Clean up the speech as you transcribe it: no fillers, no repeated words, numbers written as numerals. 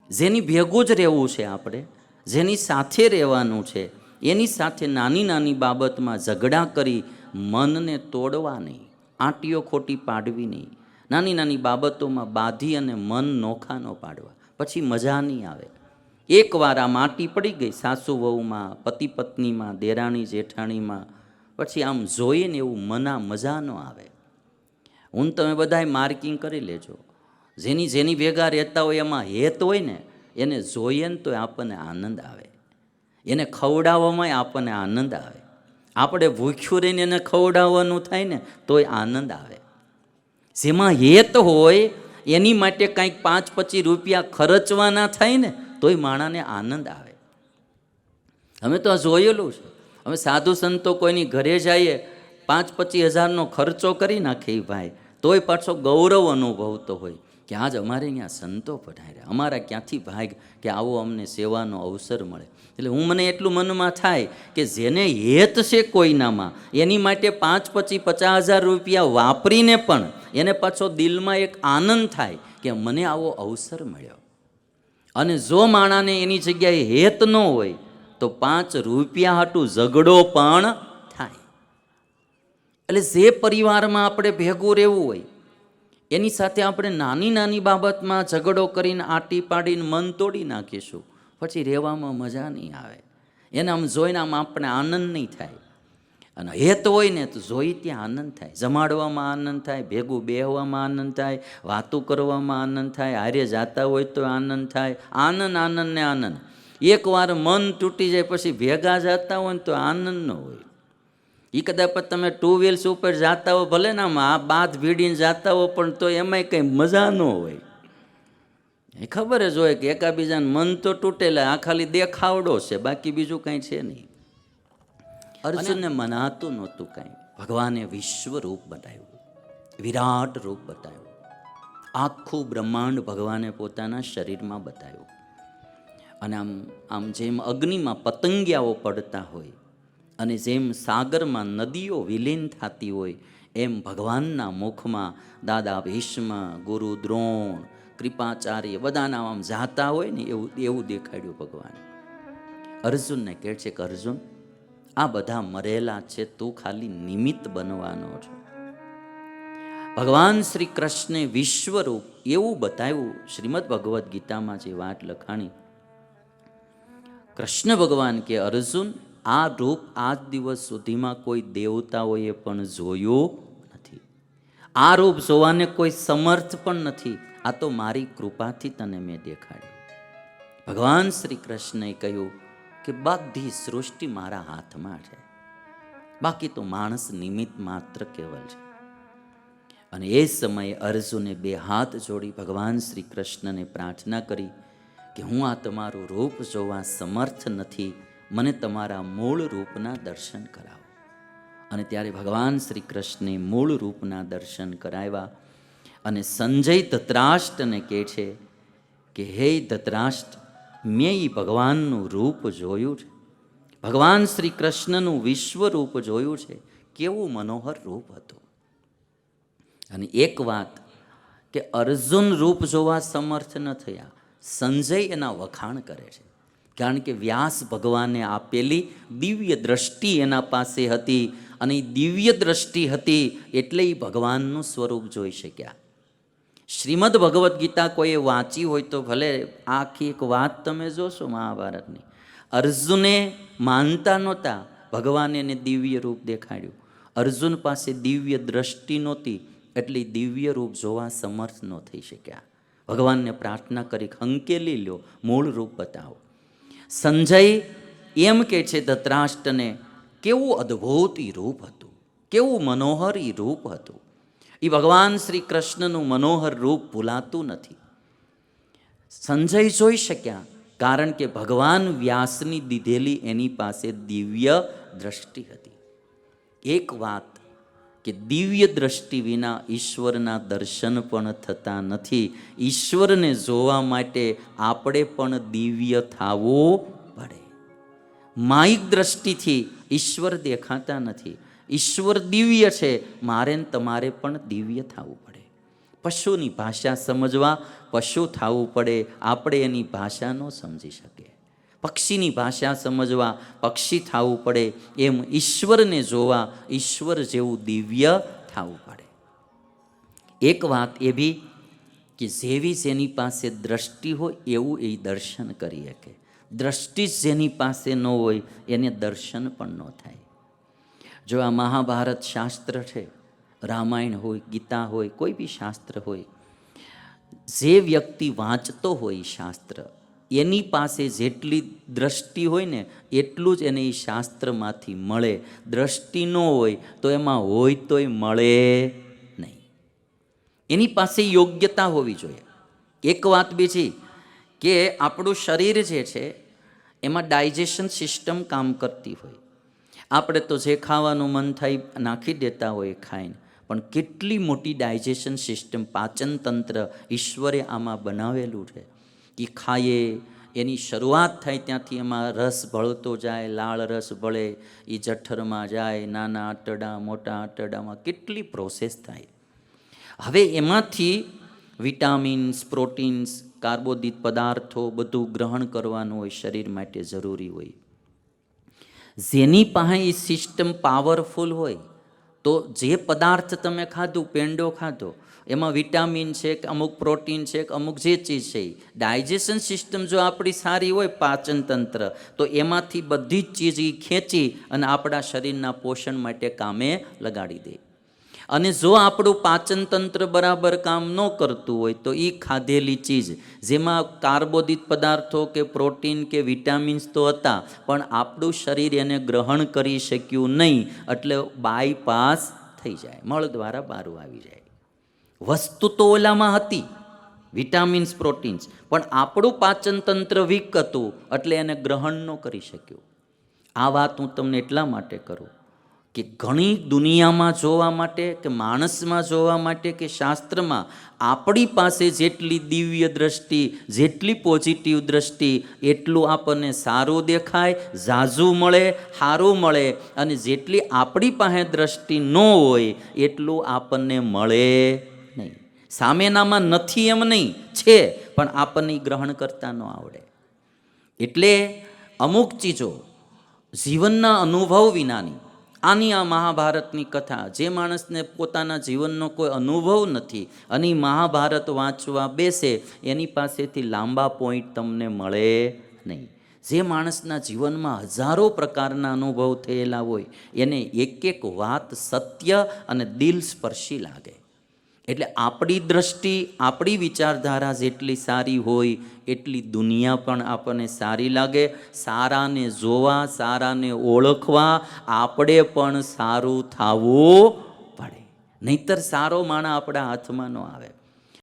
જેની ભેગું જ રહેવું છે આપણે, જેની સાથે રહેવાનું છે, એની સાથે નાની નાની બાબતમાં ઝઘડા કરી મનને તોડવા નહીં, આંટીઓ ખોટી પાડવી નહીં, નાની નાની બાબતોમાં બાંધી અને મન નોખા ન પાડવા, પછી મજા નહીં આવે. એકવાર આ માટી પડી ગઈ સાસુ વહુમાં, પતિ પત્નીમાં, દેરાણી જેઠાણીમાં, પછી આમ જોઈએ ને એવું મજા ન આવે. હું તમે બધાએ માર્કિંગ કરી લેજો, જેની ભેગા રહેતા હોય એમાં હેત હોય ને, એને જોઈએ ને તો આપણને આનંદ આવે, એને ખવડાવવામાં આપણને આનંદ આવે. આપણે ભૂખ્યું રહીને એને ખવડાવવાનું થાય ને તોય આનંદ આવે. જેમાં હેત હોય એની માટે કાંઈક 5-25 રૂપિયા ખર્ચવાના થાય ને તોય માણાને આનંદ આવે. અમે તો આ જોયેલું છે. અમે સાધુ સંતો કોઈની ઘરે જઈએ 5-25 હજારનો ખર્ચો કરી નાખે ભાઈ, તોય પાછો ગૌરવ અનુભવતો હોય કે આજ અમારે અહીંયા સંતો પધાર્યા, અમારા ક્યાંથી ભાગ કે આવો અમને સેવાનો અવસર મળે. એટલે મને એટલું મનમાં થાય કે જેને હેત છે કોઈનામાં, એની માટે 5-50 રૂપિયા વાપરીને પણ એને પાછો દિલમાં એક આનંદ થાય કે મને આવો અવસર મળ્યો. અને જો માણાને એની જગ્યાએ હેત ન હોય તો 5 રૂપિયા હાટું ઝઘડો પણ થાય. એટલે જે પરિવારમાં આપણે ભેગું રહેવું હોય એની સાથે આપણે નાની નાની બાબતમાં ઝઘડો કરીને આંટી પાડીને મન તોડી નાખીશું, પછી રહેવામાં મજા નહીં આવે. એને આમ જોઈને આમ આપણે આનંદ નહીં થાય. અને હેત હોય ને તો જોઈ ત્યાં આનંદ થાય, જમાડવામાં આનંદ થાય, ભેગું બેહવામાં આનંદ થાય, વાતું કરવામાં આનંદ થાય, હારે જાતા હોય તો આનંદ થાય. આનંદ આનંદ ને આનંદ. એકવાર મન તૂટી જાય પછી ભેગા જતા હોય ને તો આનંદ ન હોય. એ કદાચ તમે 2 વ્હીલ્સ ઉપર જાતા હો, ભલે ને આમ આ બાદ ભીડીને જાતા હો, પણ તો એમાંય કંઈ મજા ન હોય. એ ખબર જ હોય કે એકાબીજાને મન તો તૂટેલા, આ ખાલી દેખાવડો છે, બાકી બીજું કાંઈ છે નહીં. અર્જુનને મનાતું નહોતું કાંઈ. ભગવાને વિશ્વ રૂપ બતાવ્યું, વિરાટ રૂપ બતાવ્યું, આખું બ્રહ્માંડ ભગવાને પોતાના શરીરમાં બતાવ્યું. અને આમ જેમ અગ્નિમાં પતંગિયાઓ પડતા હોય અને જેમ સાગરમાં નદીઓ વિલીન થતી હોય, એમ ભગવાનના મુખમાં દાદા ભીષ્મ, ગુરુ દ્રોણ, કૃપાચાર્ય બધાના આમ જાતા હોય ને એવું દેખાડ્યું ભગવાન. અર્જુનને કહે છે કે અર્જુન, આ બધા મરેલા છે, તું ખાલી નિમિત્ત બનવાનો છો. ભગવાન શ્રી કૃષ્ણે વિશ્વરૂપ એવું બતાવ્યું. શ્રીમદ ભગવદ્ ગીતામાં જે વાત લખાણી, કૃષ્ણ ભગવાન કે અર્જુન, આ રૂપ આજ દિવસ સુધીમાં કોઈ દેવતાઓએ પણ જોયું નથી, આ રૂપ જોવાને કોઈ સમર્થ પણ નથી, આ તો મારી કૃપાથી તને મેં દેખાડ્યું. ભગવાન શ્રી કૃષ્ણએ કહ્યું કે બધી સૃષ્ટિ મારા હાથમાં છે, બાકી તો માણસ નિમિત્ત માત્ર કેવલ છે. અને એ સમયે અર્જુને 2 હાથ જોડી ભગવાન શ્રી કૃષ્ણને પ્રાર્થના કરી કે હું આ તમારું રૂપ જોવા સમર્થ નથી, મને તમારા મૂળ રૂપના દર્શન કરાવો. અને ત્યારે ભગવાન શ્રી કૃષ્ણે મૂળ રૂપના દર્શન કરાવ્યા. અને સંજય ધૃતરાષ્ટ્રને કહે છે કે હે ધૃતરાષ્ટ્ર, મેં એ ભગવાનનું રૂપ જોયું છે, ભગવાન શ્રી કૃષ્ણનું વિશ્વ રૂપ જોયું છે, કેવું મનોહર રૂપ હતું. અને એક વાત કે અર્જુન રૂપ જોવા સમર્થ ન થયા, સંજય એના વખાણ કરે છે. કારણ કે વ્યાસ ભગવાને આપેલી દિવ્ય દ્રષ્ટિ એના પાસે હતી, અને એ દિવ્ય દ્રષ્ટિ હતી એટલે એ ભગવાનનું સ્વરૂપ જોઈ શક્યા. શ્રીમદ ભગવદ્ ગીતા કોઈએ વાંચી હોય તો ભલે આખી એક વાત તમે જોશો મહાભારતની. અર્જુને માનતા નહોતા, ભગવાને એને દિવ્ય રૂપ દેખાડ્યું. અર્જુન પાસે દિવ્ય દ્રષ્ટિ નહોતી એટલે દિવ્ય રૂપ જોવા સમર્થ ન થઈ શક્યા. ભગવાનને પ્રાર્થના કરી હંકેલી લ્યો, મૂળ રૂપ બતાવો. સંજય એમ કે છે ધૃતરાષ્ટ્રને, કેવું અદ્ભુત ઈ રૂપ હતું, કેવું મનોહર ઈ રૂપ હતું. એ ભગવાન શ્રી કૃષ્ણનું મનોહર રૂપ ભૂલાતું નથી. સંજય જોઈ શક્યા કારણ કે ભગવાન વ્યાસની દીધેલી એની પાસે દિવ્ય દ્રષ્ટિ હતી. એક વાત કે દિવ્ય દ્રષ્ટિ વિના ઈશ્વરના દર્શન પણ થતા નથી. ઈશ્વરને જોવા માટે આપણે પણ દિવ્ય થવું પડે. માયિક દ્રષ્ટિથી ઈશ્વર દેખાતા નથી. ઈશ્વર દિવ્ય છે, મારે ને તમારે પણ દિવ્ય થવું પડે. પશુની ભાષા સમજવા પશુ થવું પડે, આપણે એની ભાષા ન સમજી શકીએ. પક્ષીની ભાષા સમજવા પક્ષી થવું પડે, એમ ઈશ્વરને જોવા ઈશ્વર જેવું દિવ્ય થવું પડે. એક વાત એ બી કે જેવી જેની પાસે દ્રષ્ટિ હોય એવું એ દર્શન કરી શકે. દ્રષ્ટિ જ જેની પાસે ન હોય એને દર્શન પણ ન થાય. જો આ મહાભારત શાસ્ત્ર છે, રામાયણ હોય, ગીતા હોય, કોઈ બી શાસ્ત્ર હોય, જે વ્યક્તિ વાંચતો હોય શાસ્ત્ર, એની પાસે જેટલી દ્રષ્ટિ હોય ને એટલું જ એને એ શાસ્ત્રમાંથી મળે. દ્રષ્ટિ ન હોય તો એમાં હોય તોય મળે નહીં. એની પાસે યોગ્યતા હોવી જોઈએ. એક વાત બીજી કે આપણું શરીર જે છે એમાં ડાયજેશન સિસ્ટમ કામ કરતી હોય. આપણે તો જે ખાવાનું મન થાય નાખી દેતા હોય ખાઈને, પણ કેટલી મોટી ડાયજેશન સિસ્ટમ, પાચન તંત્ર ઈશ્વરે આમાં બનાવેલું છે. એ ખાઈએ એની શરૂઆત થાય ત્યાંથી એમાં રસ ભળતો જાય, લાળ રસ ભળે, એ જઠરમાં જાય, નાના આંતરડા મોટા આંતરડામાં કેટલી પ્રોસેસ થાય. હવે એમાંથી વિટામિન્સ, પ્રોટીન્સ, કાર્બોદિત પદાર્થો બધું ગ્રહણ કરવાનું હોય, શરીર માટે જરૂરી હોય. જેની પાસે એ સિસ્ટમ પાવરફુલ હોય તો જે પદાર્થ તમે ખાધું, પેંડો ખાધો, એમાં વિટામિન છે કે અમુક પ્રોટીન છે કે અમુક જે ચીજ છે, ડાયજેશન સિસ્ટમ જો આપણી સારી હોય, પાચન તંત્ર, તો એમાંથી બધી જ ચીજ એ ખેંચી અને આપણા શરીરના પોષણ માટે કામે લગાડી દે. અને જો આપણું પાચન તંત્ર બરાબર કામ ન કરતું હોય તો એ ખાધેલી ચીજ જેમાં કાર્બોદિત પદાર્થો કે પ્રોટીન કે વિટામિન્સ તો હતા, પણ આપણું શરીર એને ગ્રહણ કરી શક્યું નહીં, એટલે બાયપાસ થઈ જાય, મળ દ્વારા બહાર આવી જાય. વસ્તુ તો ઓલામાં હતી, વિટામિન્સ, પ્રોટીન્સ, પણ આપણું પાચન તંત્ર વીક હતું એટલે એને ગ્રહણ ન કરી શક્યું. આ વાત હું તમને એટલા માટે કરું કે ઘણી દુનિયામાં જોવા માટે કે માણસમાં જોવા માટે કે શાસ્ત્રમાં આપણી પાસે જેટલી દિવ્ય દ્રષ્ટિ, જેટલી પોઝિટિવ દ્રષ્ટિ, એટલું આપણને સારું દેખાય, ઝાઝું મળે, સારું મળે. અને જેટલી આપણી પાસે દ્રષ્ટિ ન હોય એટલું આપણને મળે નહીં. સામેનામાં નથી એમ નહીં, છે, પણ આપણને ગ્રહણ કરતા ન આવડે. એટલે અમુક ચીજો જીવનના અનુભવ વિનાની, આની આ મહાભારતની કથા, જે માણસને પોતાના જીવનનો કોઈ અનુભવ નથી અને મહાભારત વાંચવા બેસે એની પાસેથી લાંબા પોઈન્ટ તમને મળે નહીં. જે માણસના જીવનમાં હજારો પ્રકારના અનુભવ થયેલા હોય એને એક એક વાત સત્ય અને દિલ સ્પર્શી લાગે. એટલે આપણી દ્રષ્ટિ, આપણી વિચારધારા જેટલી સારી હોય એટલી દુનિયા પણ આપણને સારી લાગે. સારાને જોવા, સારાને ઓળખવા આપણે પણ સારું થવું પડે, નહીતર સારો માણસ આપણા હાથમાં ન આવે.